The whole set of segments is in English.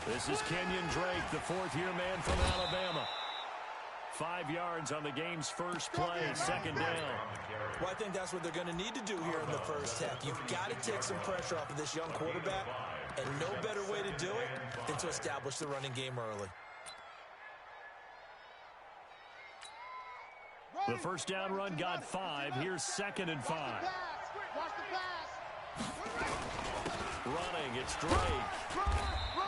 This is Kenyon Drake, the fourth-year man from Alabama. 5 yards on the game's first play, second down. Well, I think that's what they're going to need to do here in the first half. You've got to take some pressure off of this young quarterback, and no better way to do it than to establish the running game early. The first down run got 5. Here's 2nd and 5. Running, it's Drake.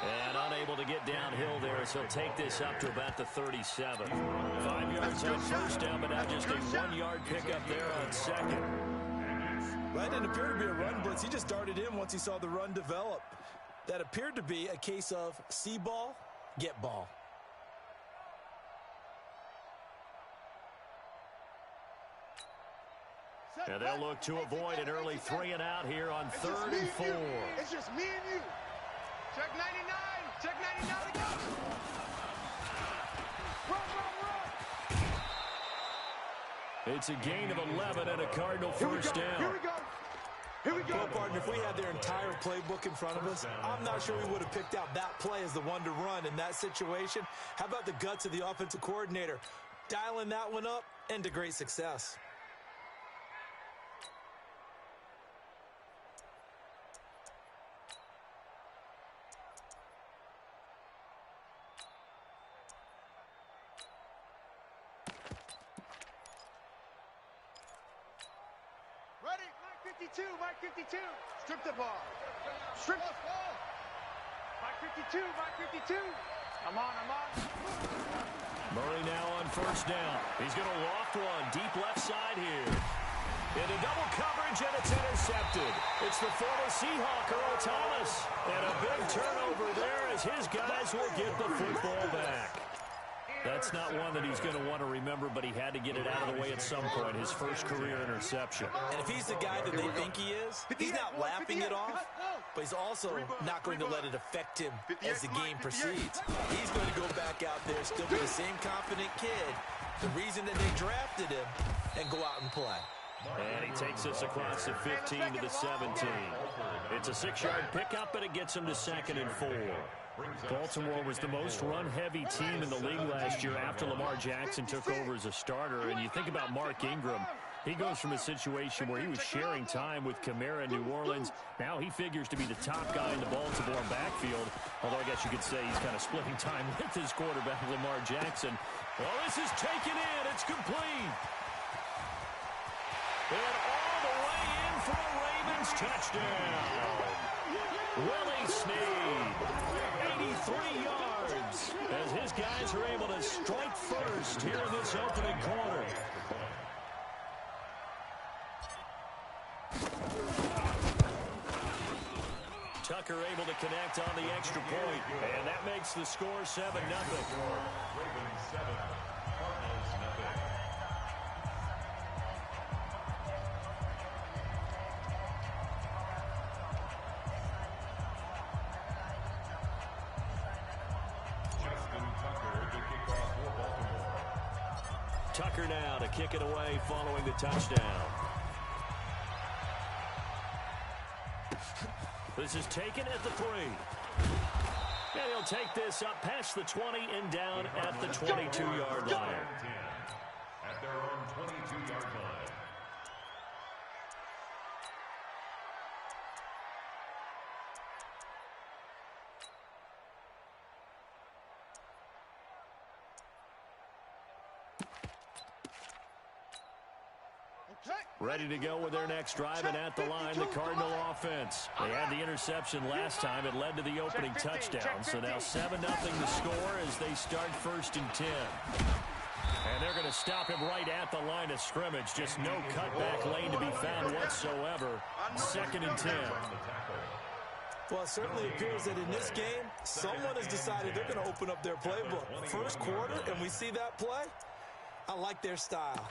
And unable to get downhill there, so he'll take this up to about the 37. 5 yards on first down, but now just a 1-yard pickup there on second. That didn't appear to be a run blitz. He just darted in once he saw the run develop. That appeared to be a case of see ball, get ball. And they'll look to avoid an early 3-and-out here on 3rd and 4. It's just me and you. Check 99. Check 99 to go. Run, run, run. It's a gain of 11 and a Cardinal first down. Here we go. Here we go. Well, partner, if we had their entire playbook in front of us, I'm not sure we would have picked out that play as the one to run in that situation. How about the guts of the offensive coordinator? Dialing that one up and to great success. Mike 52. Strip the ball. Strip the ball. Mike 52. Mike 52. I'm on. Murray now on first down. He's going to loft one deep left side here. Into double coverage, and it's intercepted. It's the former Seahawk, Earl Thomas. And a big turnover there as his guys will get the football back. That's not one that he's going to want to remember, but he had to get it out of the way at some point, his first career interception. And if he's the guy that they think he is, he's not laughing it off, but he's also not going to let it affect him as the game proceeds. He's going to go back out there, still be the same confident kid, the reason that they drafted him, and go out and play. And he takes us across the 15 to the 17. It's a 6-yard pickup, and it gets him to 2nd and 4. Baltimore was the most run-heavy team in the league last year after Lamar Jackson took over as a starter. And you think about Mark Ingram, he goes from a situation where he was sharing time with Kamara in New Orleans. Now he figures to be the top guy in the Baltimore backfield. Although I guess you could say he's kind of splitting time with his quarterback, Lamar Jackson. Well, this is taken in. It's complete. And all the way in for a Ravens touchdown. Willie Snead, 83 yards, as his guys are able to strike first here in this opening quarter. Tucker able to connect on the extra point, and that makes the score 7-0. Ravens 7, Cardinals nothing. Tucker now to kick it away following the touchdown. This is taken at the 3. And he'll take this up past the 20 and down at the 22-yard line. At their own 22-yard line. Ready to go with their next drive, and at the line, the Cardinal offense. They had the interception last time. It led to the opening touchdown. So now 7-0 the score as they start 1st and 10. And they're going to stop him right at the line of scrimmage. Just no cutback lane to be found whatsoever. 2nd and 10. Well, it certainly appears that in this game, someone has decided they're going to open up their playbook. First quarter, and we see that play. I like their style.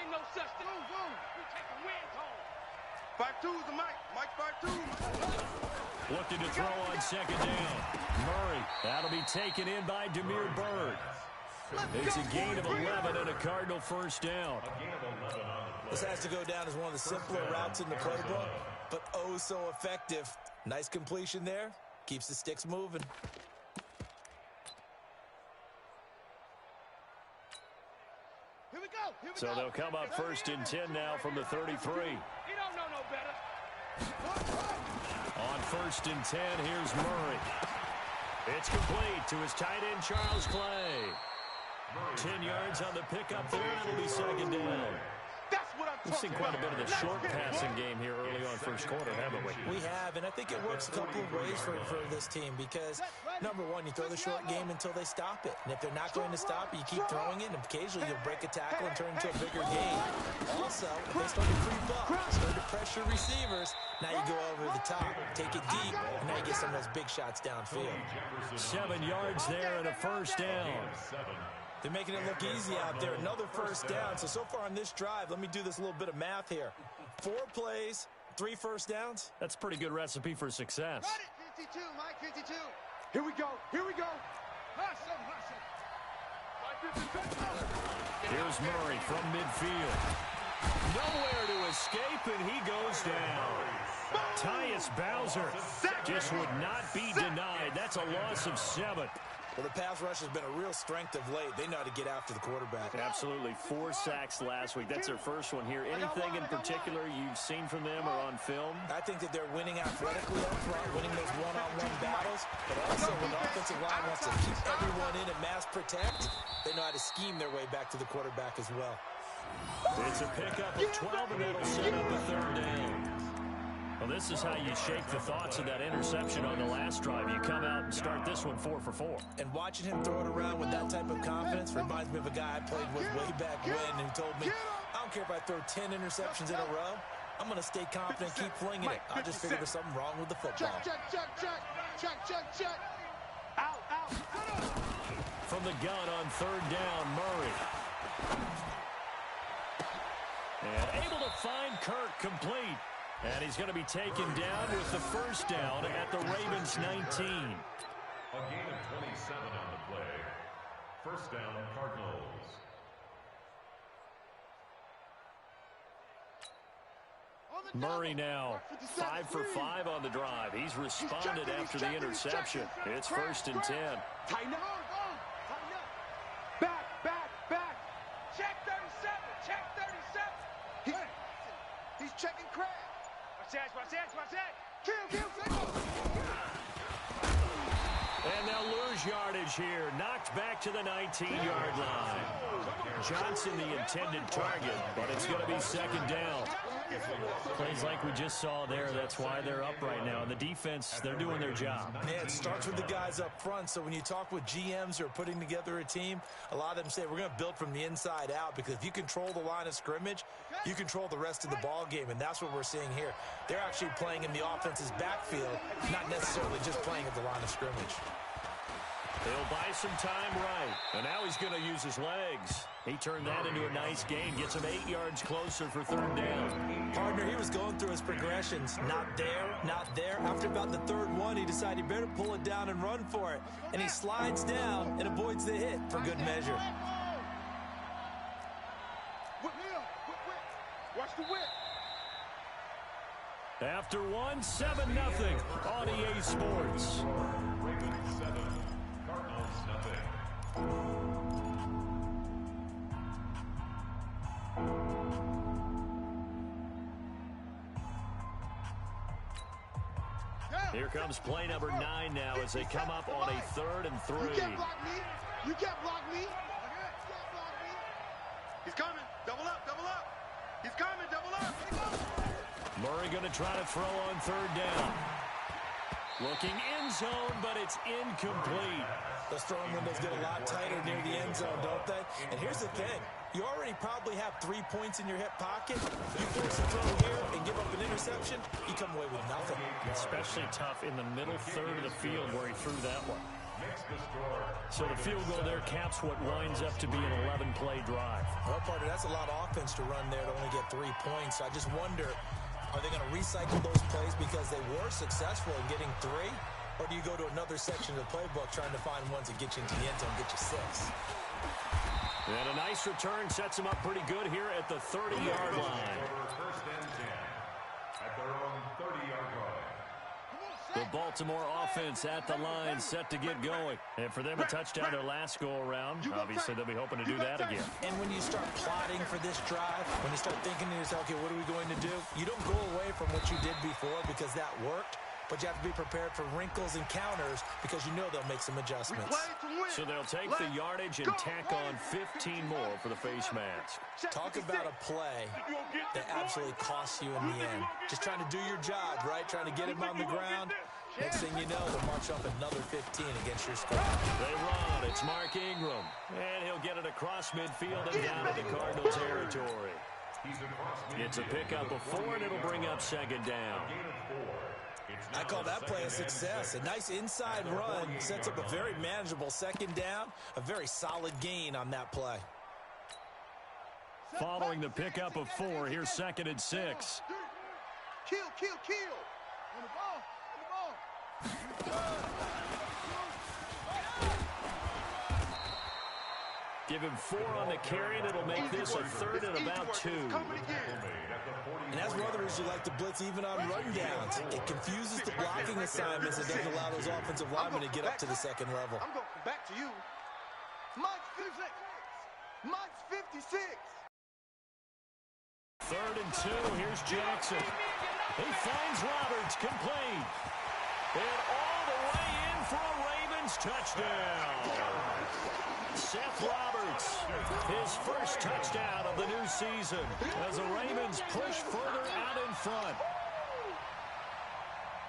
Ain't no such thing. We take the wins home. 5-2's the Mike. Mike 5-2. Looking to throw on 2nd down. Murray. That'll be taken in by Damiere Byrd. It's a gain of 11 and a Cardinal first down. This has to go down as one of the simpler routes in the playbook, but oh so effective. Nice completion there. Keeps the sticks moving. Here we go. So they'll come up first and 10 now from the 33. You don't know no better. On first and 10, here's Murray. It's complete to his tight end, Charles Clay. 10 yards on the pickup there, and it'll be second down. That's what I'm We've seen talking quite a bit of the about. short passing game here early on first quarter, haven't we? We have, and I think it works a couple of ways for this team because, number one, you throw the short game until they stop it. And if they're not going to stop it, you keep throwing it, and occasionally you'll break a tackle and turn it into a bigger game. Also, if they start to creep up, start to pressure receivers, now you go over the top, take it deep, and now you get some of those big shots downfield. 7 yards there and a first down. They're making it look easy out there. Another first down. So far on this drive, let me do this little bit of math here. 4 plays, 3 first downs. That's a pretty good recipe for success. 52, Mike, 52. Here we go. Hustle. Here's Murray from midfield. Nowhere to escape, and he goes down. Tyus Bowser just would not be denied. That's a loss of 7. Well, the pass rush has been a real strength of late. They know how to get after the quarterback. Absolutely. 4 sacks last week. That's their first one here. Anything in particular you've seen from them or on film? I think that they're winning athletically up front, winning those one-on-one battles, but also when the offensive line wants to keep everyone in and mass protect, they know how to scheme their way back to the quarterback as well. It's a pickup of 12, and that'll set up a third down. Well, this is how you shake the thoughts of that interception on the last drive. You come out and start this one 4 for 4. And watching him throw it around with that type of confidence reminds me of a guy I played with way back when who told me, I don't care if I throw 10 interceptions in a row. I'm going to stay confident, keep flinging it. I just figured there's something wrong with the football. Check. Out. From the gun on third down, Murray. And able to find Kirk complete. And he's going to be taken down with the first down at the Ravens 19. A gain of 27 on the play. First down, Cardinals. Murray now 5 for 5 on the drive. He's responded after the interception. It's first and 10. Tighten up. Back. Check 37. He's checking Craig. Watch that. Kill. And they'll lose yardage here. Knocked back to the 19-yard line. Johnson the intended target, but it's going to be second down. Plays like we just saw there. That's why they're up right now. And the defense, they're doing their job. Yeah, it starts with the guys up front. So when you talk with GMs who are putting together a team, a lot of them say we're going to build from the inside out because if you control the line of scrimmage, you control the rest of the ball game, and that's what we're seeing here. They're actually playing in the offense's backfield, not necessarily just playing at the line of scrimmage. He'll buy some time right. And now he's going to use his legs. He turned that into a nice gain. Gets him 8 yards closer for third down. Partner, he was going through his progressions. Not there. After about the third one, he decided he better pull it down and run for it. And he slides down and avoids the hit for good measure. Watch the whip. After 7-0 on EA Sports. Ravens 7, Cardinals nothing. Here comes play number 9 now as they come up on a 3rd and 3. You can't block me. He's coming. Double up. He's coming. Double up. Murray going to try to throw on third down. Looking end zone, but it's incomplete. Those throwing windows get a lot tighter near the end zone, don't they? And here's the thing. You already probably have 3 points in your hip pocket. You force a throw here and give up an interception, you come away with nothing. Especially tough in the middle third of the field where he threw that one. So the field goal there caps what winds up to be an 11-play drive. Well, partner, that's a lot of offense to run there to only get 3 points. So I just wonder, are they going to recycle those plays because they were successful in getting 3? Or do you go to another section of the playbook trying to find ones that get you into the end zone, get you 6? And a nice return sets them up pretty good here at the 30-yard line. First and 10 at their own 30-yard line. The Baltimore offense at the line, set to get going. And for them, a touchdown their last go-around. Obviously, they'll be hoping to do that again. And when you start plotting for this drive, when you start thinking to yourself, okay, what are we going to do? You don't go away from what you did before because that worked. But you have to be prepared for wrinkles and counters because you know they'll make some adjustments. So they'll take the yardage and tack on 15 more for the face mask. Talk about a play that absolutely costs you in the end. Just trying to do your job, right? Trying to get him on the ground. Next thing you know, they'll march up another 15 against your squad. They run. It's Mark Ingram. And he'll get it across midfield and down to the Cardinal territory. It's a pickup of 4, and it'll bring up second down. I call that play a success. A nice inside run sets up a very manageable second down. A very solid gain on that play. Following the pickup of 4, here's second and 6. Kill. On the ball. Give him 4 on the carry, and it'll make this a 3rd and about 2. And that's one of the reasons you like to blitz even on rundowns. It confuses the blocking assignments and doesn't allow those offensive linemen to get up to the second level. I'm going back to you. Mike's 56. Mike's 56. 3rd and 2. Here's Jackson. He finds Roberts, complete. And all the way in for a Ravens touchdown. Seth Roberts, his first touchdown of the new season as the Ravens push further out in front.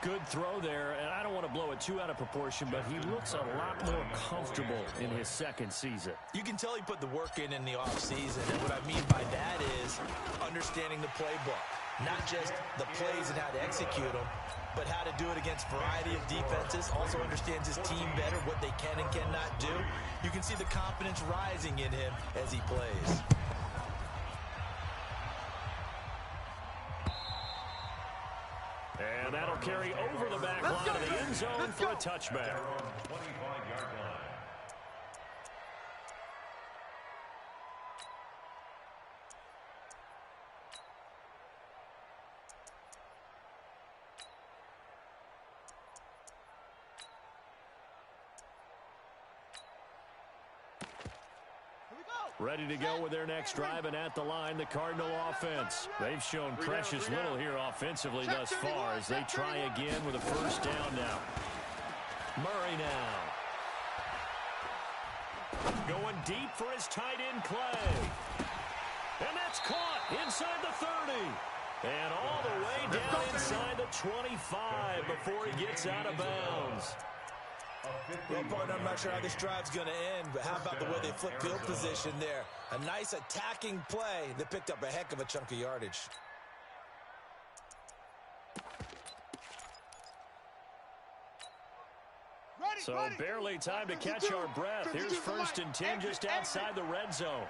Good throw there, and I don't want to blow it too out of proportion, but he looks a lot more comfortable in his second season. You can tell he put the work in the offseason, and what I mean by that is understanding the playbook. Not just the plays and how to execute them, but how to do it against a variety of defenses. Also understands his team better, what they can and cannot do. You can see the confidence rising in him as he plays. And that'll carry over the back line of the end zone for a touchback. 25-yard line. Ready to go with their next drive, and at the line, the Cardinal offense. They've shown precious little here offensively thus far as they try again with a first down now. Murray now. Going deep for his tight end, Clay. And that's caught inside the 30. And all the way down inside the 25 before he gets out of bounds. Well, partner, I'm not sure how this drive's going to end, but how about the way they flip field position there? A nice attacking play that picked up a heck of a chunk of yardage. So barely time to catch our breath. Here's 1st and 10 just outside the red zone.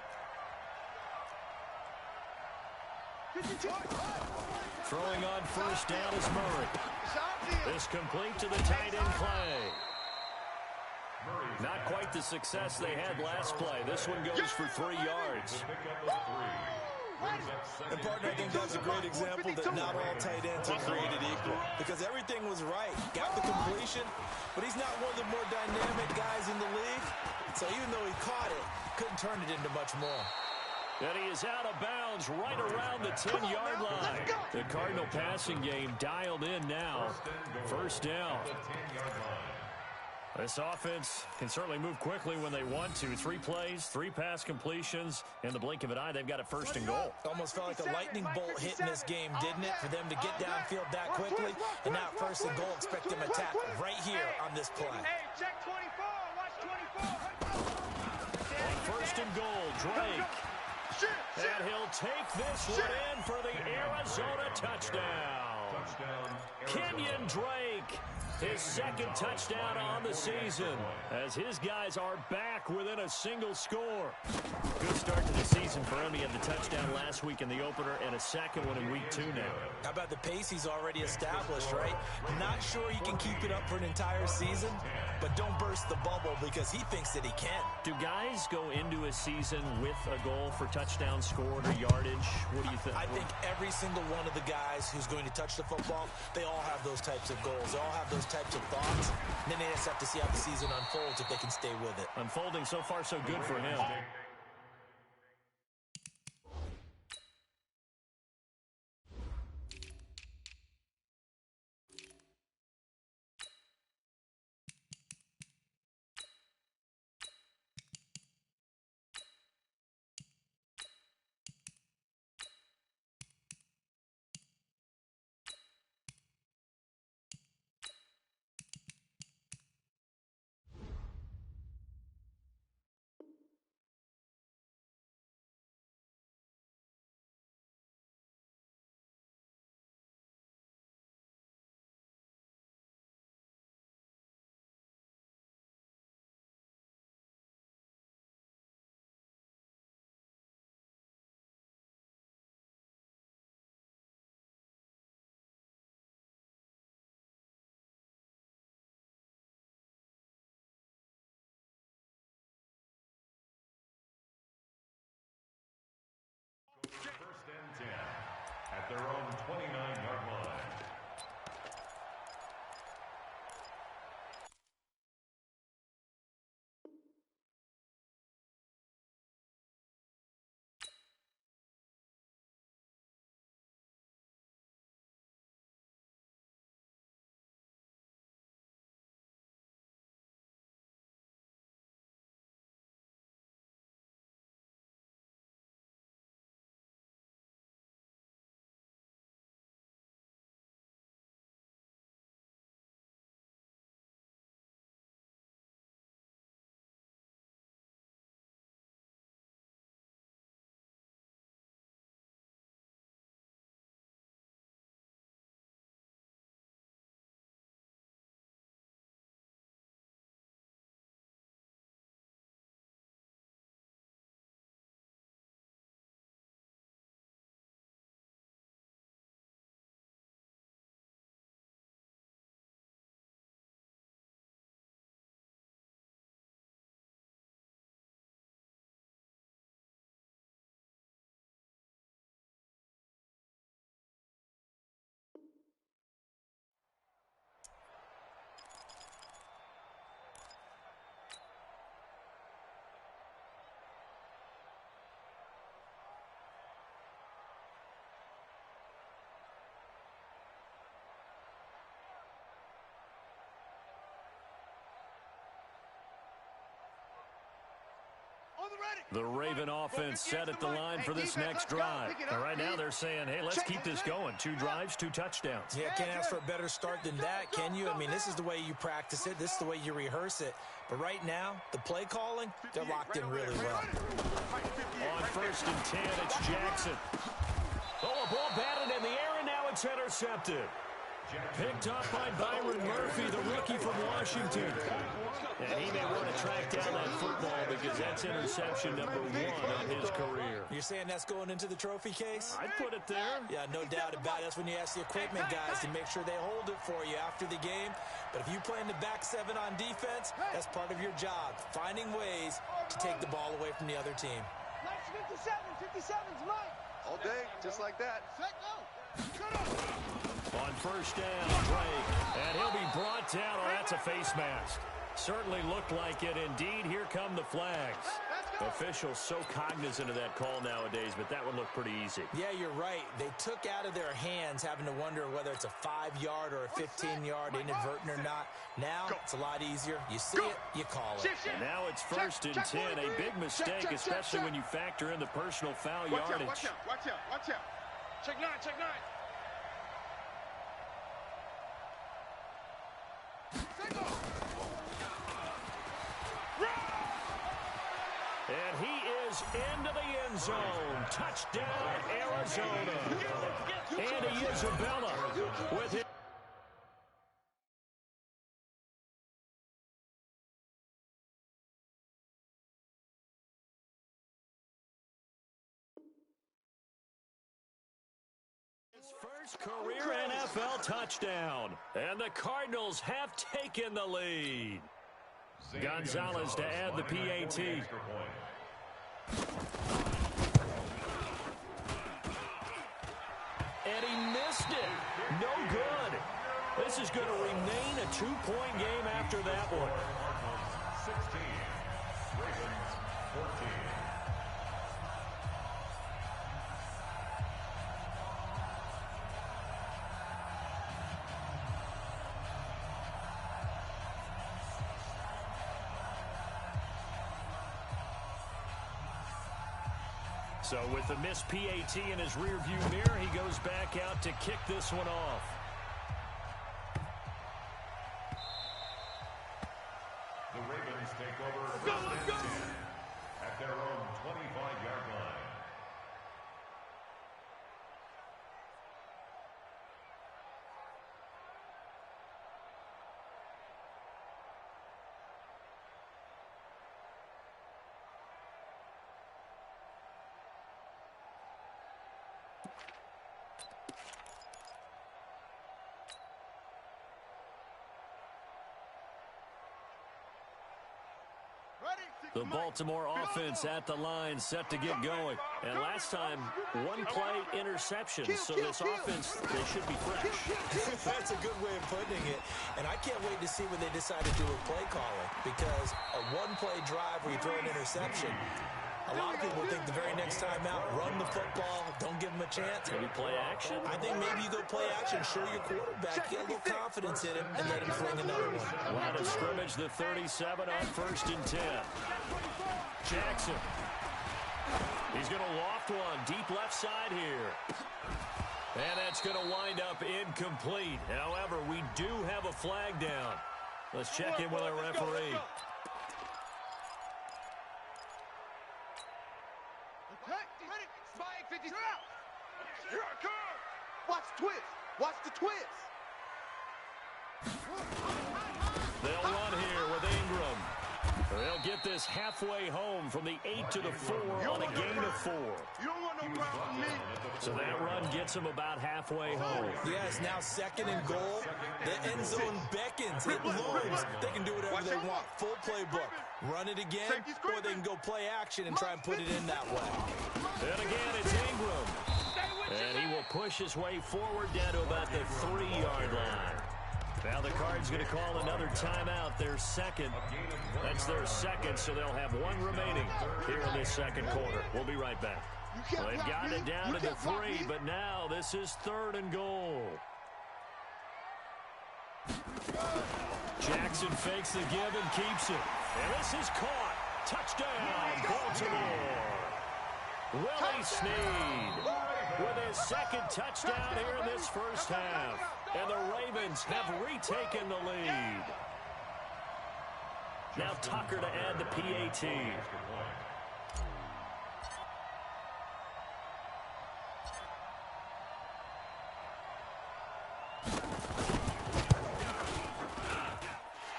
Throwing on first down is Murray. This complete to the tight end, Clay. Not quite the success they had last play. This one goes for 3 yards. And partner, I think that's a great example that not all tight ends are created equal. Because everything was right. Got the completion, but he's not one of the more dynamic guys in the league. So even though he caught it, couldn't turn it into much more. And he is out of bounds right around the 10-yard line. The Cardinal passing game dialed in now. First down. This offense can certainly move quickly when they want to. 3 plays, 3 pass completions. In the blink of an eye, they've got a 1st and goal. Almost felt like a lightning bolt hit in this game, didn't it? For them to get downfield that quickly. And now 1st and goal, expect them to attack right here on this play. Hey, check 24. Watch 24. On 1st and goal, Drake. And he'll take this one in for the Arizona touchdown. Kenyon Drake, his 2nd touchdown on the season, as his guys are back within a single score. Good start to the season for him. He had the touchdown last week in the opener and a 2nd one in week 2 now. How about the pace he's already established, right? Not sure he can keep it up for an entire season, but don't burst the bubble because he thinks that he can. Do guys go into a season with a goal for touchdowns scored or yardage? What do you think? I think every single one of the guys who's going to touch the football, they all have those types of goals. They all have those types of thoughts. And then they just have to see how the season unfolds if they can stay with it. Unfolding so far so good for him. First and 10 at their own 29-yard line. The Raven offense set at the line for this next drive. And right now they're saying, hey, let's keep this going. 2 drives, 2 touchdowns. Yeah, can't ask for a better start than that, can you? I mean, this is the way you practice it. This is the way you rehearse it. But right now, the play calling, they're locked in really well. On first and 10, it's Jackson. Oh, a ball batted in the air, and now it's intercepted. Picked up by Byron Murphy, the rookie from Washington. And he may want to track down that football because that's interception number 1 on his career. You're saying that's going into the trophy case? I'd put it there. Yeah, no doubt about it. That's when you ask the equipment guys to make sure they hold it for you after the game. But if you play in the back 7 on defense, that's part of your job, finding ways to take the ball away from the other team. 57's mine. All day, just like that. Set, go. Shut up. On first down, Drake. And he'll be brought down. Oh, that's a face mask. Certainly looked like it. Indeed, here come the flags. Officials so cognizant of that call nowadays, but that would look pretty easy. Yeah, you're right. They took out of their hands having to wonder whether it's a 5-yard or a 15-yard inadvertent or not. Now, it's a lot easier. You see it, you call it. And now it's first and 10. A big mistake, especially when you factor in the personal foul yardage. Watch out. Check 9. And he is into the end zone. Touchdown, Arizona. Andy Isabella with his first career NFL touchdown. And the Cardinals have taken the lead. Gonzalez to add the PAT. And he missed it. No good. This is going to remain a 2-point game after that one. 16, Ravens 14. So with the missed PAT in his rearview mirror, he goes back out to kick this one off. The Ravens take over first and 10 at their own 25-yard line. The Baltimore offense at the line, set to get going. And last time, one play interception. So this offense, they should be fresh. That's a good way of putting it. And I can't wait to see what they decide to do with play calling. Because a one-play drive where you throw an interception, a lot of people think the very next time out, run the football, don't give them a chance. Maybe play action? I think maybe you go play action, show your quarterback, get a little confidence in him, and let him fling another one. Line of scrimmage, the 37 on 1st and 10. Jackson. He's going to loft one, deep left side here. And that's going to wind up incomplete. However, we do have a flag down. Let's check in with our referee. Watch the twist. Watch the twist. They'll run here with Ingram. They'll get this halfway home from the 8 to the 4 on a gain of 4. You don't want no problem with me. So that run gets them about halfway home. Yes, now 2nd and goal. The end zone beckons. It looms. They can do whatever they want. Full playbook. Run it again, or they can go play action and try and put it in that way. And again, it's Ingram. And he will push his way forward down to about the 3-yard line. Now the Cards going to call another timeout, their second. That's their second, so they'll have one remaining here in this second quarter. We'll be right back. Well, they've gotten it down to the 3, but now this is 3rd and goal. Jackson fakes the give and keeps it. And this is caught. Touchdown, Baltimore. Willie Snead with his second touchdown here in this first half. And the Ravens have retaken the lead. Now Tucker to add the PAT.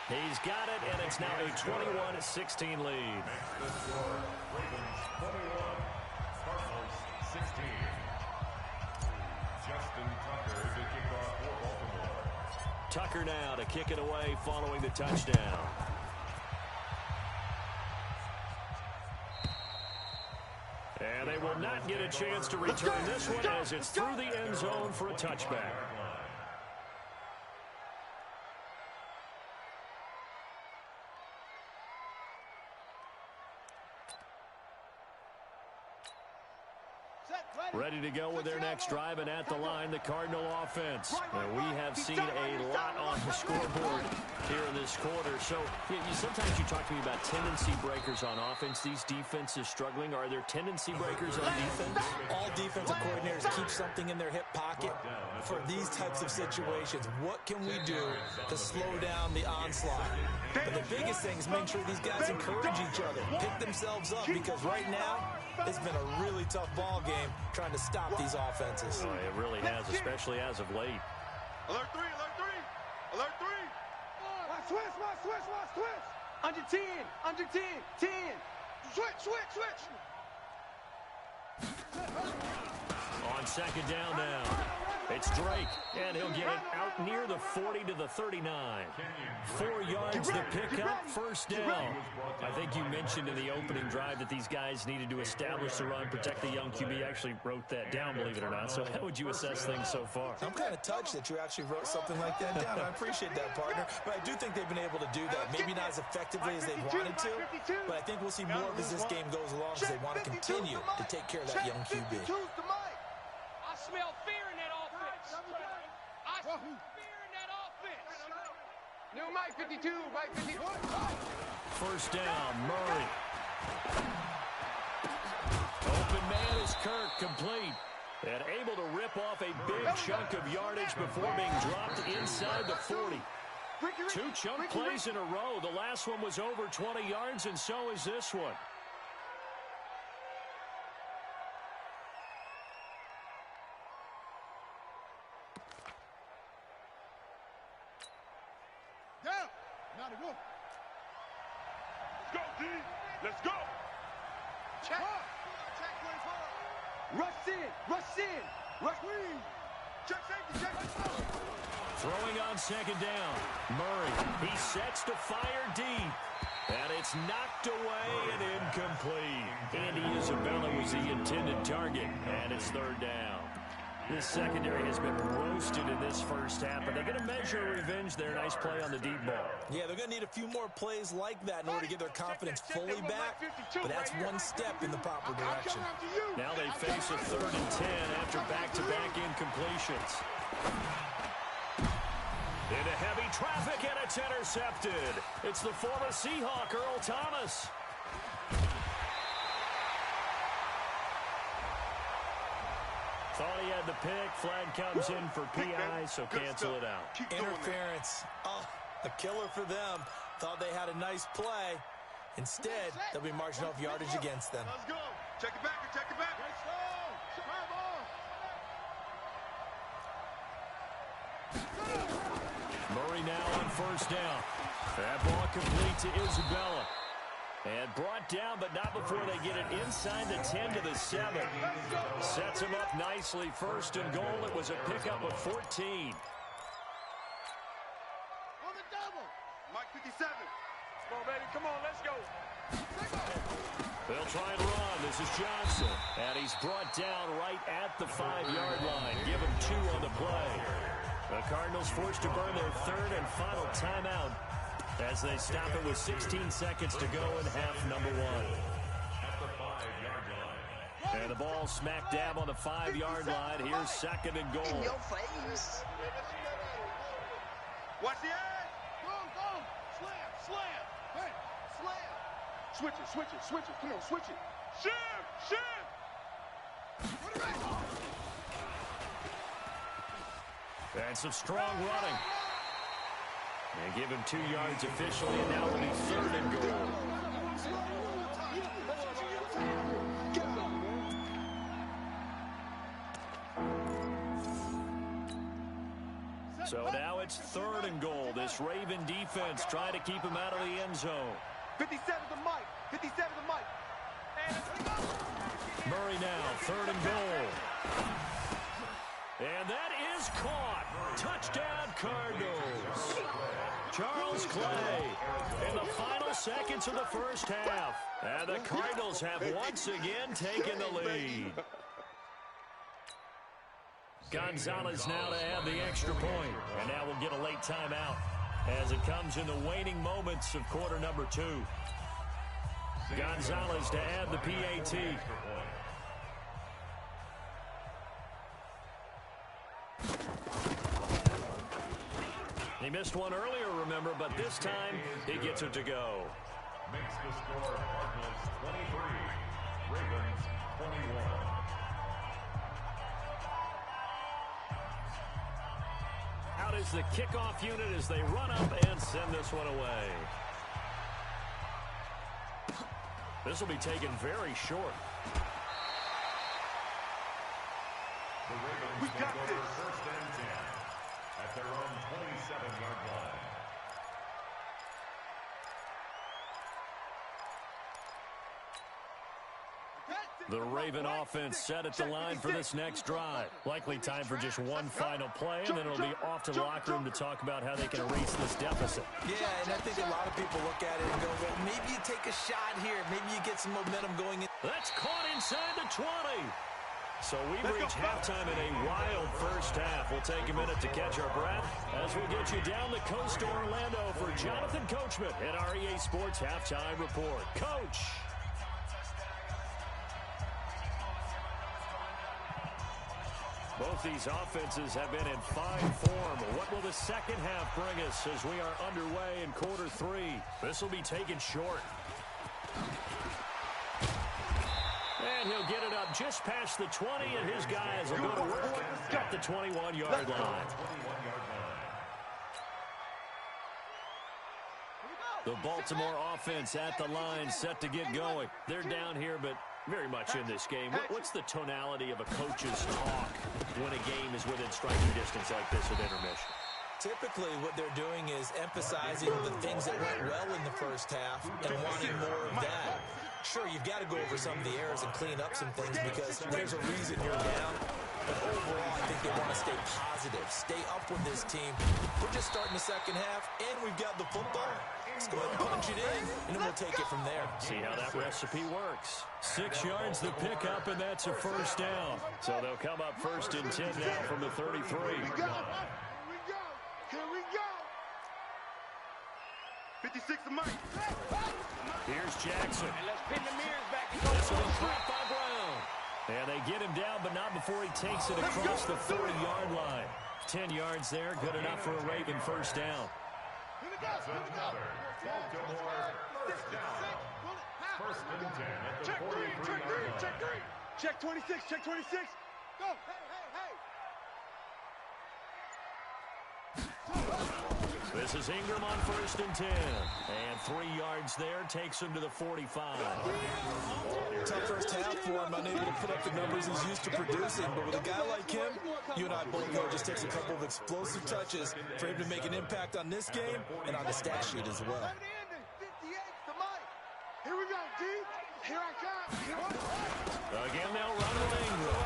He's got it, and it's now a 21-16 lead. Ravens 21, Cardinals 16. Justin Tucker to kick off for Baltimore. Tucker now to kick it away following the touchdown. And they will not get a chance to return this one as it's through the end zone for a touchback. Ready to go with their next drive, and at the line, the Cardinal offense. And we have seen a lot on the scoreboard here in this quarter. So sometimes you talk to me about tendency breakers on offense. These defenses struggling. Are there tendency breakers on defense? All defensive coordinators keep something in their hip pocket for these types of situations. What can we do to slow down the onslaught? But the biggest thing is make sure these guys encourage each other, pick themselves up, because right now it's been a really tough ball game trying to stop these offenses. Boy, it really has, especially as of late. Alert 3, alert 3, alert 3. Watch switch, watch switch, watch switch. Under 10, under 10, 10. Switch, switch, switch. On second down now. It's Drake, and he'll get it out near the 40 to the 39. 4 yards to pick up, first down. I think you mentioned in the opening drive that these guys needed to establish the run, protect the young QB. I actually wrote that down, believe it or not. So how would you assess things so far? I'm kind of touched that you actually wrote something like that down. I appreciate that, partner. But I do think they've been able to do that. Maybe not as effectively as they wanted to, but I think we'll see more as this game goes along because they want to continue to take care of that young QB. I smell fear in that offense. I smell fear in that offense. New Mike 52, Mike 52. First down, Murray. Open man is Kirk, complete. And able to rip off a big chunk of yardage before being dropped inside the 40. 2 chunk plays in a row. The last one was over 20 yards, and so is this one. Down. Now to go. Let's go, D. Let's go. Check. Rush in. Rush in. Rush in. Check safety. Check. Throwing on second down. Murray, he sets to fire deep. And it's knocked away and incomplete. Andy Isabella was the intended target, and it's third down. This secondary has been roasted in this first half, but they're going to measure revenge there. Nice play on the deep ball. Yeah, they're going to need a few more plays like that in order to get their confidence fully back, but that's one step in the proper direction. Now they face a 3rd and 10 after back-to-back incompletions. Into heavy traffic, and it's intercepted. It's the former Seahawk, Earl Thomas. Thought he had the pick. Flag comes in for PI, so cancel it out. Interference. Oh, a killer for them. Thought they had a nice play. Instead, they'll be marching off yardage against them. Let's go. Check it back. Check it back. Murray now on first down. That ball complete to Isabella. And brought down, but not before they get it inside the 10 to the 7. Sets him up nicely. First and goal. It was a pickup of 14. On the double. Mike 57. Come on, baby. Come on. Let's go. They'll try and run. This is Johnson. And he's brought down right at the 5-yard line. Give him 2 on the play. The Cardinals forced to burn their 3rd and final timeout as they stop it with 16 seconds to go in half number 1. At the 5-yard line. And the ball smack dab on the 5-yard line. Here's 2nd and goal. In your face. Watch the edge. Boom. Slam. Hey, slam. Switch it. Come on, switch it. Shift. Put it back. And some strong running. And give him 2 yards officially, and now it'll be 3rd and goal. So now it's 3rd and goal. This Raven defense trying to keep him out of the end zone. 57 to Mike. And Murray now, 3rd and goal. And that is caught. Touchdown, Cardinals. Charles Clay in the final seconds of the first half. And the Cardinals have once again taken the lead. Gonzalez now to add the extra point. And now we'll get a late timeout as it comes in the waning moments of quarter number 2. Gonzalez to add the PAT. He missed one earlier, remember, but this time he gets it to go. Makes the score Cardinals 23, Ravens 21. Out is the kickoff unit as they run up and send this one away. This will be taken very short. The Ravens take over 1st and 10 at their own 27-yard line. The Raven offense set at the line for this next drive. Likely time for just one final play, and then it'll be off to the locker room to talk about how they can erase this deficit. Yeah, and I think a lot of people look at it and go, well, maybe you take a shot here. Maybe you get some momentum going in. That's caught inside the 20. So we've reached halftime in a wild first half. We'll take a minute to catch our breath as we get you down the coast to Orlando for Jonathan Coachman in our EA Sports Halftime Report. Coach. Both these offenses have been in fine form. What will the second half bring us as we are underway in quarter three? This will be taken short. And he'll get it up just past the 20, and his guys will go to work at the 21-yard line. The Baltimore offense at the line set to get going. They're down here, but very much in this game. What's the tonality of a coach's talk when a game is within striking distance like this at intermission? Typically, what they're doing is emphasizing the things that went well in the first half and wanting more of that. Sure, you've got to go over some of the errors and clean up some things because there's a reason you're down. But overall, I think they want to stay positive, stay up with this team. We're just starting the second half, and we've got the football. Let's go ahead and punch it in, and then we'll take it from there. See how that recipe works. 6 yards the pickup, and that's a first down. So they'll come up first and 10 now from the 33. Here we go. Here we go. 56 to Mike. Here's Jackson. And let's pin the mirrors back. This will be caught by Brown. And they get him down, but not before he takes it across the 40-yard line. 10 yards there, good enough for a Raven first down. That's another Baltimore first down. First and 10 at the 43-yard line. Check 3. Check 26. Check 26. Go. This is Ingram on first and 10. And 3 yards there takes him to the 45. Tough first half for him, unable to put up the numbers he's used to producing. But with a guy like him, you and I both know it just takes a couple of explosive touches for him to make an impact on this game and on the stat sheet as well. Here we go, D. Here I come. Again, they'll run with Ingram.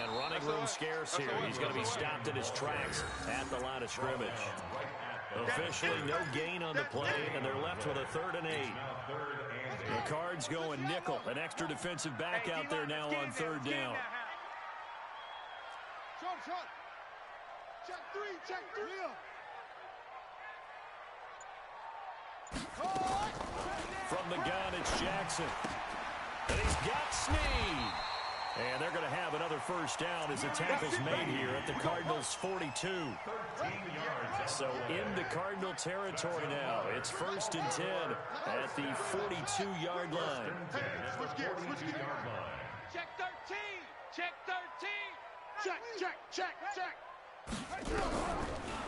And running room scarce here. He's going to be stopped in his tracks at the line of scrimmage. Officially no gain on the play, and they're left with a 3rd and 8. The Cards going nickel. An extra defensive back out there now on 3rd down. Check 3. Check 3. From the gun, it's Jackson. And he's got Snead. And they're going to have another first down as the tackle's made here at the Cardinals' 42. So into Cardinal territory now. It's first and 10 at the 42-yard line. Check 13. Check 13. Check.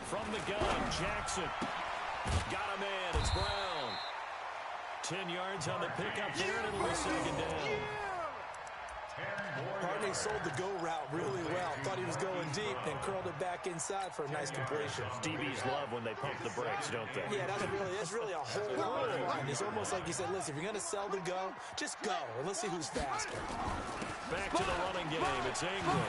From the gun, Jackson. Got a man. It's Brown. 10 yards on the pickup there, and it'll be second down. Hardly sold the go route really well. Thought he was going deep, then curled it back inside for a nice completion. DBs love when they pump the brakes, don't they? Yeah, that's really a whole lot of fun. It's almost like he said, listen, if you're going to sell the go, just go, and let's see who's faster. Back to the running game. It's Ingram.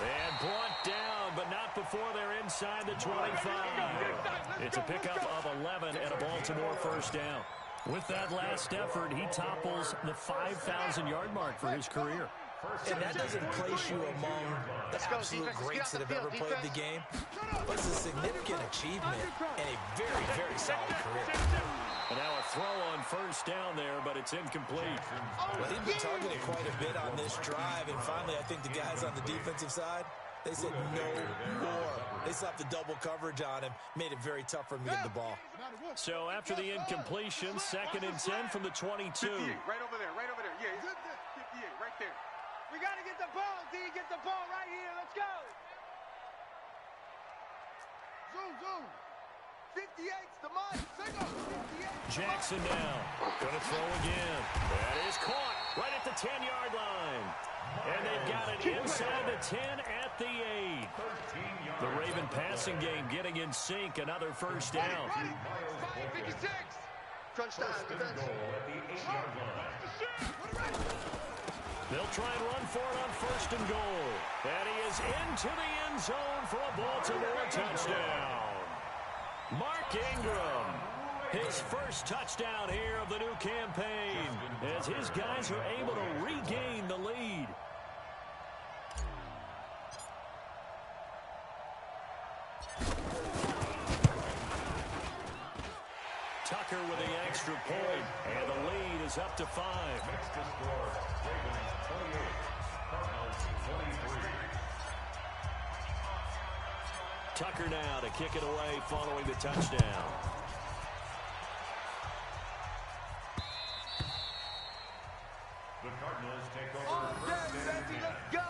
And brought down, but not before they're inside the 25. It's a pickup of 11 and a Baltimore first down. With that last effort, he topples the 5,000-yard mark for his career. And that doesn't place you among the absolute greats that have ever played the game, but it's a significant achievement and a very, very solid career. And now a throw on first down there, but it's incomplete. Well, he'd been targeted quite a bit on this drive, and finally I think the guys on the defensive side, they said no more. They slapped the double coverage on him, made it very tough for him to get the ball. So after the incompletion, second and 10 from the 22. 58, right over there. Yeah, 58, right there. We got to get the ball, D. Get the ball right here. Let's go. Zoom. 58's the mark. Single. 58. Jackson now. Gonna throw again. That is caught right at the 10-yard line. And they've got it inside the 10 at the 8. The Raven passing game getting in sync. Another first down. 56. Crunch time. First and goal at the 8-yard line. They'll try and run for it on 1st and goal. And he is into the end zone for a Baltimore touchdown. Mark Ingram, his first touchdown here of the new campaign, as his guys are able to regain the lead. Tucker with the extra point, and the lead is up to 5. Next to score, Ravens 28, Cardinals 23. Tucker now to kick it away following the touchdown. The Cardinals take over first and 10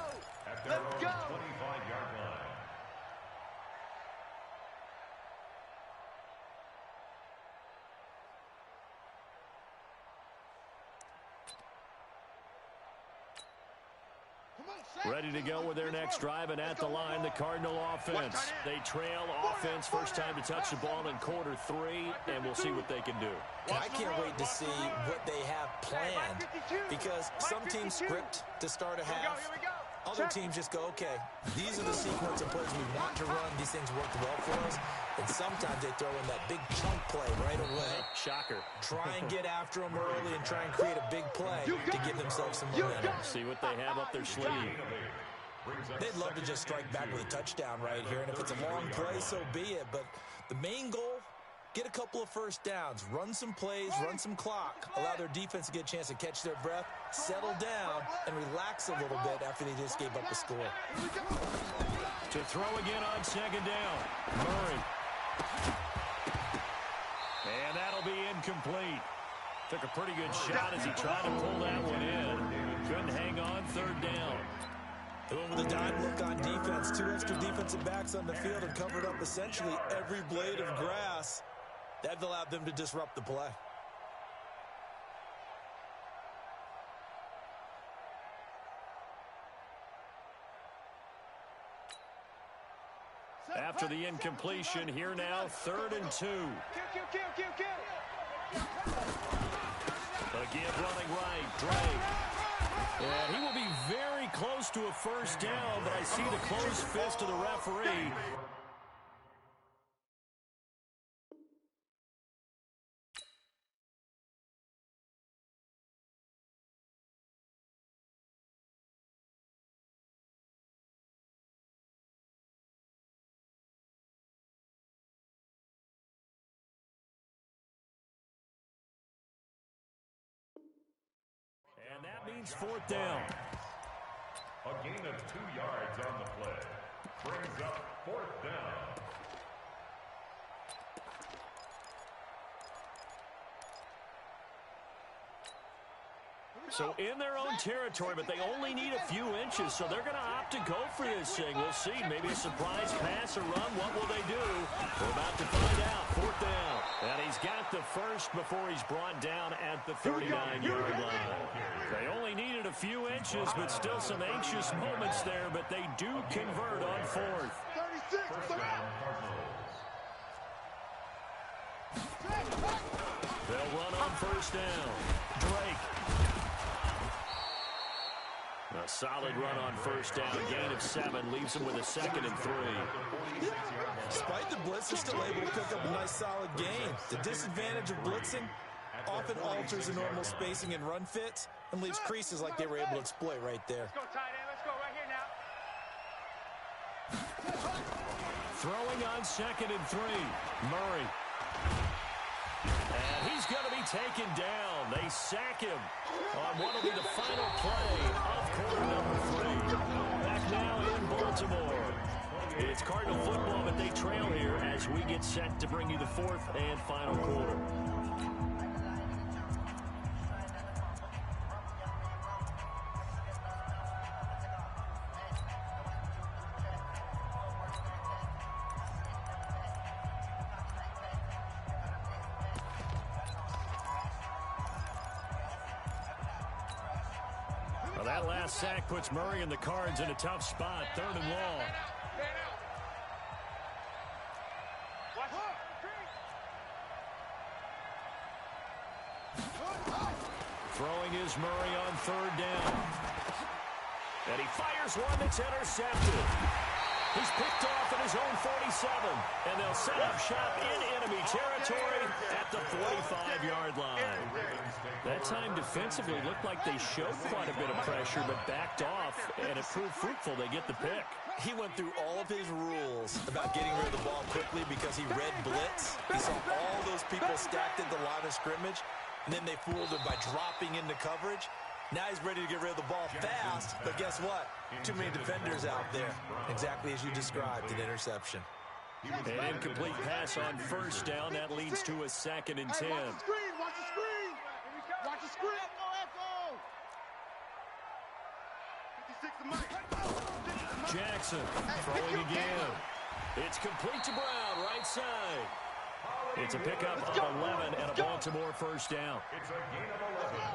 at their own 25-yard line. Ready to go with their next drive, and at the line, the Cardinal offense. They trail offense, first time to touch the ball in quarter 3, and we'll see what they can do. I can't wait to see what they have planned, because some teams script to start a half. Other teams just go, okay, these are the sequence of plays we want to run. These things worked well for us. And sometimes they throw in that big chunk play right away. Shocker. Try and get after them early and try and create a big play to give themselves some momentum. See what they have up their sleeve. They'd love to just strike back with a touchdown right here. And if it's a long play, so be it. But the main goal, get a couple of first downs, run some plays, run some clock, allow their defense to get a chance to catch their breath, settle down, and relax a little bit after they just gave up the score. To throw again on 2nd down. Murray. And that'll be incomplete. Took a pretty good shot as he tried to pull that one in. Couldn't hang on 3rd down. Doing with a dime look on defense. 2 extra defensive backs on the field and covered up essentially every blade of grass. That allowed them to disrupt the play. After the incompletion, here now, 3rd and 2. Again, running right, Drake. And he will be very close to a first down, but I see the closed fist of the referee. And that means 4th down. A gain of 2 yards on the play. Brings up 4th down. So in their own territory, but they only need a few inches, so they're going to opt to go for this thing. We'll see. Maybe a surprise pass or run. What will they do? We're about to find out. 4th down. And he's got the first before he's brought down at the 39-yard line. They only needed a few inches, but still some anxious moments there, but they do convert on 4th. First down, Cardinals. They'll run on 1st down. Drake. A solid run on 1st down. A gain of 7 leaves him with a 2nd and 3. Despite the blitz, they're still able to pick up a nice solid gain. The disadvantage of blitzing often alters the normal spacing and run fits and leaves creases like they were able to exploit right there. Let's go, tight end. Let's go right here now. Throwing on 2nd and 3. Murray. And he's going to be taken down. They sack him on what will be the final play of quarter number 3. Back now in Baltimore. It's Cardinal football, but they trail here as we get set to bring you the 4th and final quarter. Well, that last sack puts Murray and the Cards in a tough spot. 3rd and long. Throwing is Murray on 3rd down. And he fires one that's intercepted. He's picked off at his own 47, and they'll set up shop in enemy territory at the 45-yard line. That time defensively looked like they showed quite a bit of pressure, but backed off, and it proved fruitful. They get the pick. He went through all of his rules about getting rid of the ball quickly because he read blitz. He saw all those people stacked at the line of scrimmage, and then they fooled him by dropping into coverage. Now he's ready to get rid of the ball fast, but guess what? Too many defenders out there. Exactly as you described, an interception. An incomplete pass on first down. That leads to a 2nd and 10. Watch the screen, watch the screen. Watch the screen. Echo. Jackson throwing again. It's complete to Brown, right side. It's a pickup of 11 and a Baltimore first down.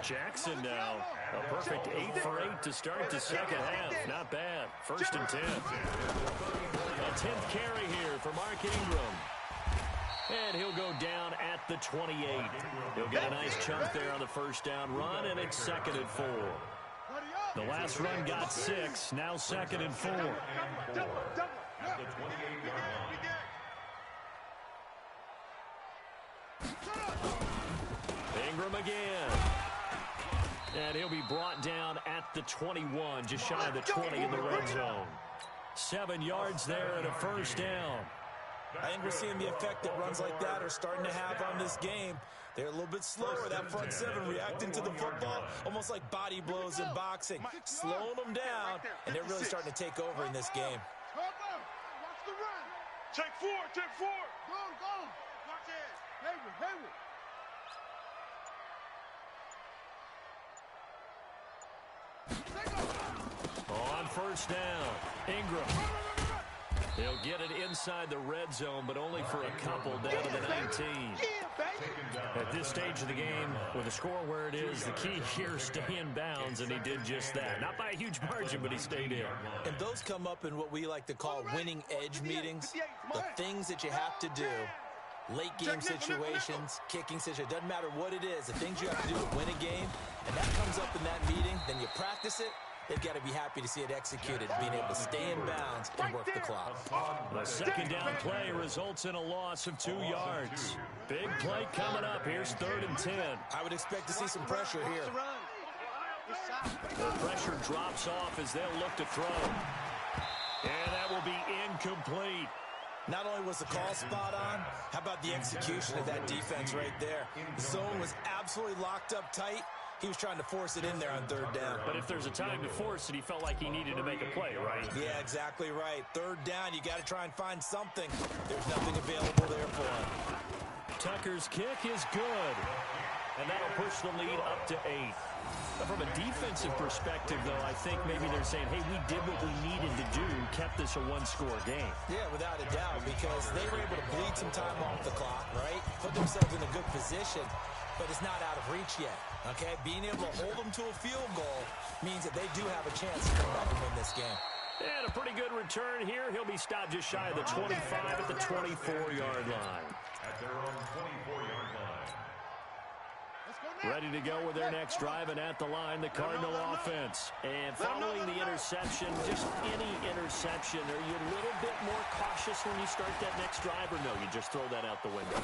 Jackson now, a perfect 8 for 8 to start the second half. Not bad. 1st and 10. A 10th carry here for Mark Ingram. And he'll go down at the 28. He'll get a nice chunk there on the first down run, and it's 2nd and 4. The last run got 6, now 2nd and 4. At the 28-yard line. Ingram again. And he'll be brought down at the 21, just shy of the 20 in the red zone. 7 yards there and a first down. I think we're seeing the effect that runs like that are starting to have on this game. They're a little bit slower, that front 7, reacting to the football, almost like body blows in boxing, slowing them down, and they're really starting to take over in this game. Watch the run. Take 4, take 4. Go. Watch it. Hayward. On first down, Ingram. He'll get it inside the red zone, but only for a couple down to the 19. At this stage of the game, with the score where it is, the key here, stay in bounds, and he did just that. Not by a huge margin, but he stayed in. And those come up in what we like to call winning edge meetings. The things that you have to do, late game situations, kicking situations, doesn't matter what it is, the things you have to do to win a game, and that comes up in that meeting, then you practice it. They've got to be happy to see it executed, being able to stay in bounds and work the clock. The second down play results in a loss of 2 yards. Big play coming up. Here's 3rd and 10. I would expect to see some pressure here. The pressure drops off as they'll look to throw. And that will be incomplete. Not only was the call spot on, how about the execution of that defense right there? The zone was absolutely locked up tight. He was trying to force it in there on 3rd down. But if there's a time to force it, he felt like he needed to make a play, right? Yeah, exactly right. 3rd down, you got to try and find something. There's nothing available there for him. Tucker's kick is good. And that'll push the lead up to 8. But from a defensive perspective, though, I think maybe they're saying, hey, we did what we needed to do, kept this a 1-score game. Yeah, without a doubt, because they were able to bleed some time off the clock, right? Put themselves in a good position, but it's not out of reach yet, okay? Being able to hold them to a field goal means that they do have a chance to come back and win this game. And a pretty good return here. He'll be stopped just shy of the 25 at the 24-yard line. At their own 24-yard line. Ready to go with their next drive, and at the line, the Cardinal offense. And following the interception, just any interception, are you a little bit more cautious when you start that next drive, or no, you just throw that out the window?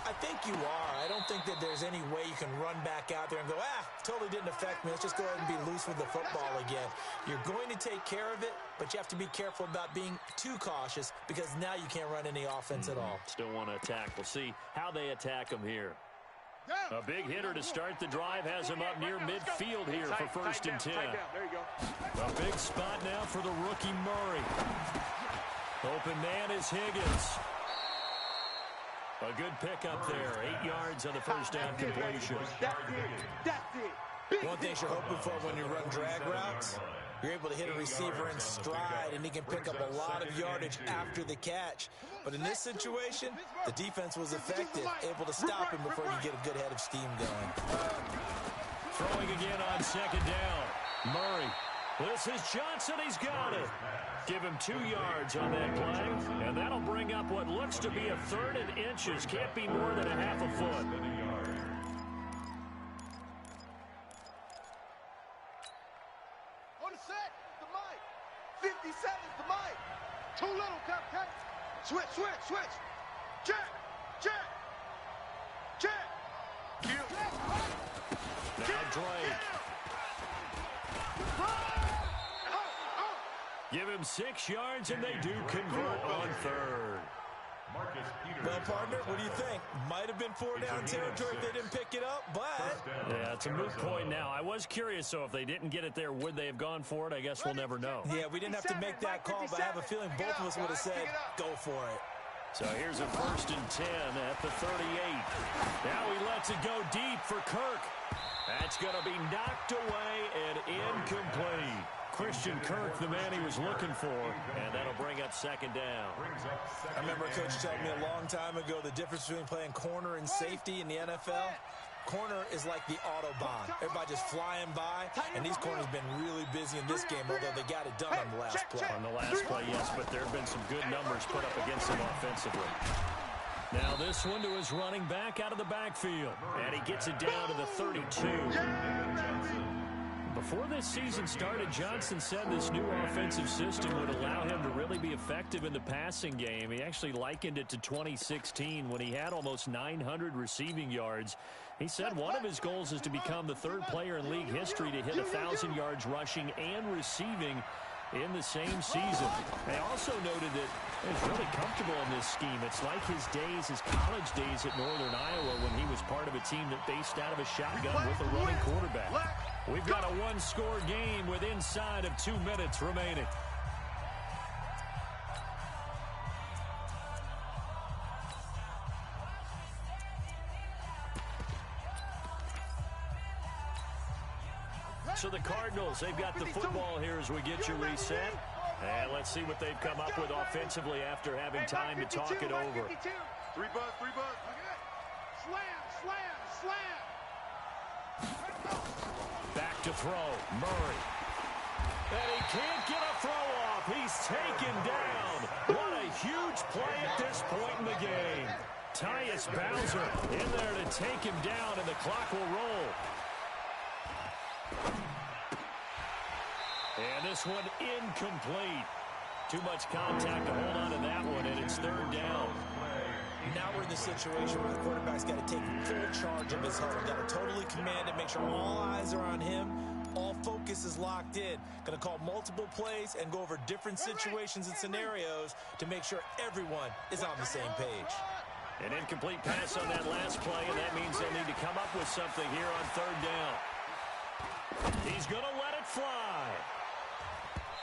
I think you are. I don't think that there's any way you can run back out there and go, totally didn't affect me. Let's just go ahead and be loose with the football again. You're going to take care of it, but you have to be careful about being too cautious because now you can't run any offense at all. Still want to attack. We'll see how they attack them here. A big hitter to start the drive has him up near midfield here for 1st and 10. A big spot now for the rookie Murray. Open man is Higgins. A good pickup there. 8 yards on the first down completion. That's it. One thing you're hoping for when you run drag routes, you're able to hit a receiver in stride, and he can pick up a lot of yardage after the catch. But in this situation, the defense was effective, able to stop him before you get a good head of steam going. Throwing again on 2nd down. Murray. This is Johnson. He's got it. Give him 2 yards on that play, and that'll bring up what looks to be a 3rd and inches. Can't be more than a half a foot. Set the mic. 50 seconds, the mic. Too little, Cupcake. Switch, switch, switch. Check, check, check. Kill. Now Drake. Give him 6 yards, and they do convert on third. Well, partner, what do you think? Might have been 4-down territory if they didn't pick it up, but... Yeah, it's a moot point now. I was curious, so if they didn't get it there, would they have gone for it? I guess we'll never know. Yeah, we didn't have to make that call, but I have a feeling both of us would have said, go for it. So here's a 1st and 10 at the 38. Now he lets it go deep for Kirk. That's going to be knocked away and incomplete. Christian Kirk, the man he was looking for, and that'll bring up 2nd down. I remember a coach telling me a long time ago the difference between playing corner and safety in the NFL. Corner is like the Autobahn. Everybody just flying by, and these corners have been really busy in this game, although they got it done on the last play. On the last play, yes, but there have been some good numbers put up against them offensively. Now this one to his running back out of the backfield, and he gets it down to the 32. Before this season started, Johnson said this new offensive system would allow him to really be effective in the passing game. He actually likened it to 2016 when he had almost 900 receiving yards. He said one of his goals is to become the 3rd player in league history to hit 1,000 yards rushing and receiving in the same season. They also noted that he's really comfortable in this scheme. It's like his days, his college days at Northern Iowa when he was part of a team that based out of a shotgun with a running quarterback. We've got a 1-score game with inside of 2 minutes remaining. So the Cardinals, they've got the football here as we get you reset. And let's see what they've come up with offensively after having time to talk it over. 3 buzz, 3 buzz. Slam, slam, slam. Back to throw, Murray. And he can't get a throw off. He's taken down. What a huge play at this point in the game. Tyus Bowser in there to take him down, and the clock will roll. And this one incomplete. Too much contact to hold on to that one, and it's 3rd down. Now we're in the situation where the quarterback's got to take full charge of his huddle. Got to totally command it, make sure all eyes are on him. All focus is locked in. Going to call multiple plays and go over different situations and scenarios to make sure everyone is on the same page. An incomplete pass on that last play, and that means they'll need to come up with something here on 3rd down. He's going to let it fly.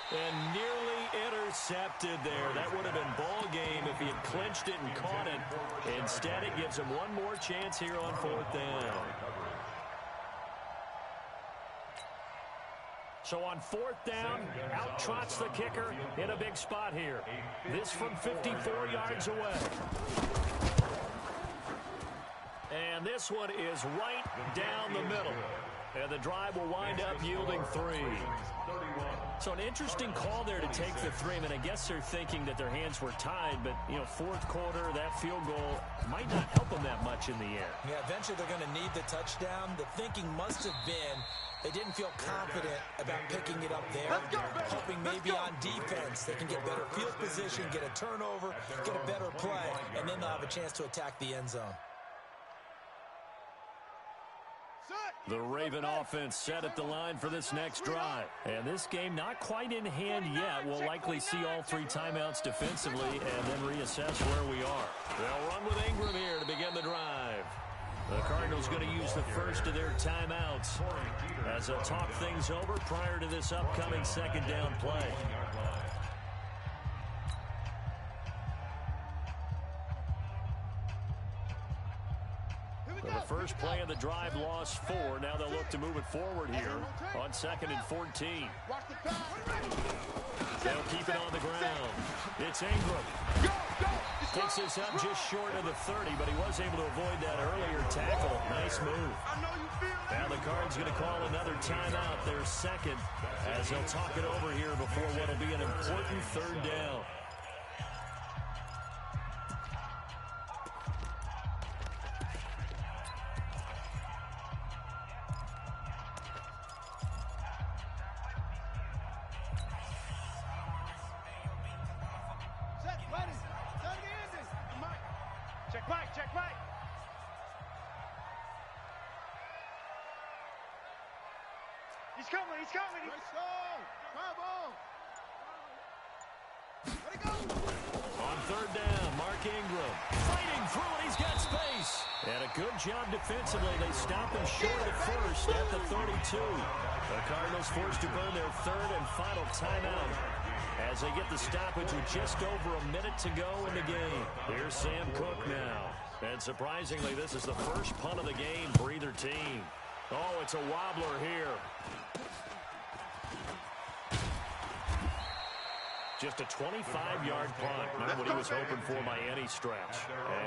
And nearly intercepted there. That would have been ball game if he had clinched it and caught it. Instead, it gives him one more chance here on 4th down. So on 4th down, out trots the kicker in a big spot here. This from 54 yards away. And this one is right down the middle. And the drive will wind up yielding 3. So an interesting call there to take the 3. I mean, I guess they're thinking that their hands were tied, but, you know, 4th quarter, that field goal might not help them that much in the air. Yeah, eventually they're going to need the touchdown. The thinking must have been they didn't feel confident about picking it up there, hoping maybe on defense they can get better field position, get a turnover, get a better play, and then they'll have a chance to attack the end zone. The Raven offense set at the line for this next drive. And this game not quite in hand yet. We'll likely see all 3 timeouts defensively and then reassess where we are. They'll run with Ingram here to begin the drive. The Cardinals going to use the first of their timeouts as they'll talk things over prior to this upcoming 2nd down play. So the first play of the drive lost 4. Now they'll look to move it forward here on 2nd and 14. They'll keep it on the ground. It's Ingram. Takes this up just short of the 30, but he was able to avoid that earlier tackle. Nice move. Now the Cards going to call another timeout, their 2nd, as they'll talk it over here before what will be an important 3rd down. He's coming. He's coming. Come on. Let it go. On third down, Mark Ingram fighting through it. He's got space. And a good job defensively. They stop him short of the first at the 32. The Cardinals forced to burn their third and final timeout as they get the stoppage with just over a minute to go in the game. Here's Sam Cook now. And surprisingly, this is the first punt of the game for either team. Oh, it's a wobbler here. Just a 25-yard punt. Not what he was hoping for by any stretch.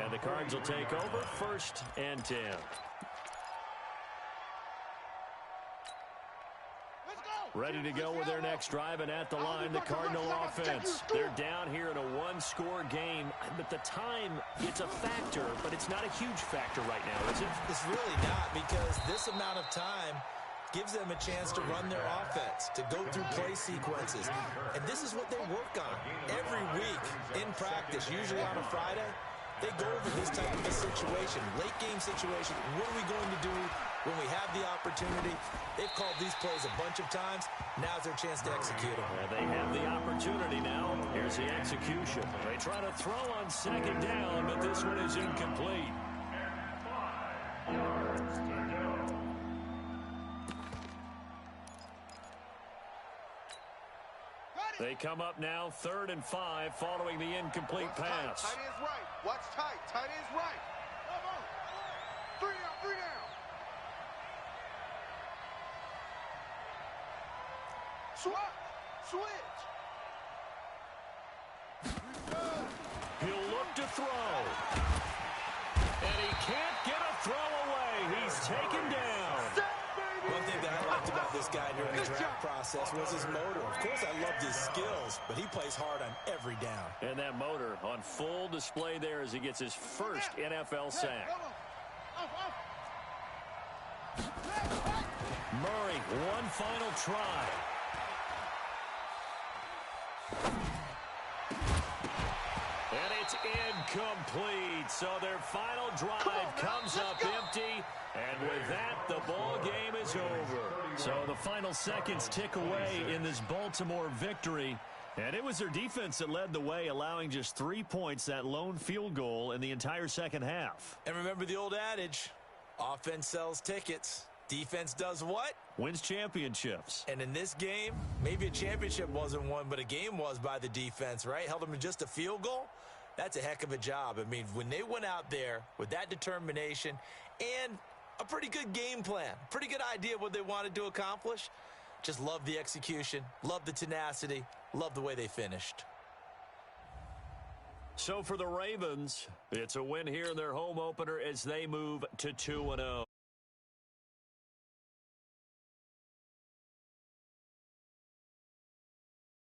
And the Cards will take over 1st and 10. Ready to go with their next drive, and at the line, the Cardinal offense. They're down here in a one-score game, but the time, it's a factor, but it's not a huge factor right now, is it? It's really not, because this amount of time gives them a chance to run their offense, to go through play sequences. And this is what they work on every week in practice, usually on a Friday. They go over this type of a situation, late game situation. What are we going to do when we have the opportunity? They've called these plays a bunch of times. Now's their chance to execute them. Yeah, they have the opportunity now. Here's the execution. They try to throw on second down, but this one is incomplete. They come up now 3rd and 5 following the incomplete pass. Tight end's right. Watch tight. Tight end's right. Come on. 3 down. 3 down. Switch. He'll look to throw. And he can't get a throw away. He's taken down. One thing that I liked about this guy during the draft process was his motor. Of course, I loved his skills, but he plays hard on every down. And that motor on full display there as he gets his first NFL sack. Murray, one final try. And it's incomplete. So their final drive comes up empty. And with that, the ball game is over. So the final seconds tick away in this Baltimore victory. And it was their defense that led the way, allowing just 3 points, that lone field goal in the entire second half. And remember the old adage, offense sells tickets. Defense does what? Wins championships. And in this game, maybe a championship wasn't won, but a game was by the defense, right? Held them to just a field goal. That's a heck of a job. I mean, when they went out there with that determination and a pretty good game plan, pretty good idea what they wanted to accomplish, just love the execution, love the tenacity, love the way they finished. So for the Ravens, it's a win here in their home opener as they move to 2-0.